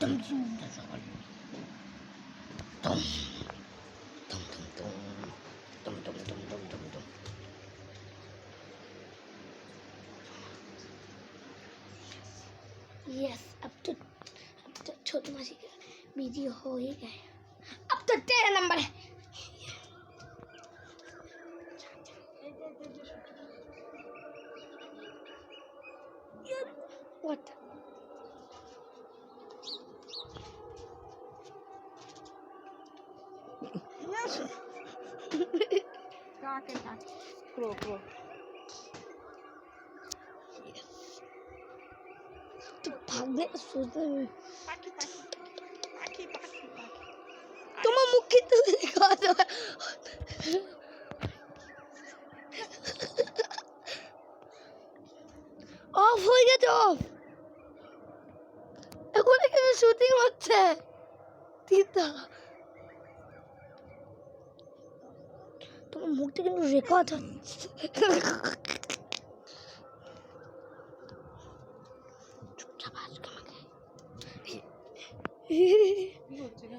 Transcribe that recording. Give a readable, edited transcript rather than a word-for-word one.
Dum dum dum dum dum dum dum dum dum dum. Yes, अब तो छोटी मासी का वीडियो हो ही गया। अब तो तेरा नंबर है। What? Yes. Talk and talk. Crow. तो भागने का सोचते हैं। Paki. तुम मुख्य तो दिखा दो। ऑफ हो गया तो ऑफ। এখন এখানে শুটিং হচ্ছে। তিতা। তোমার মুখটা কিন্তু রেকর্ড হচ্ছে। চুপচাপ আজকে আমাকে। কি হচ্ছে না?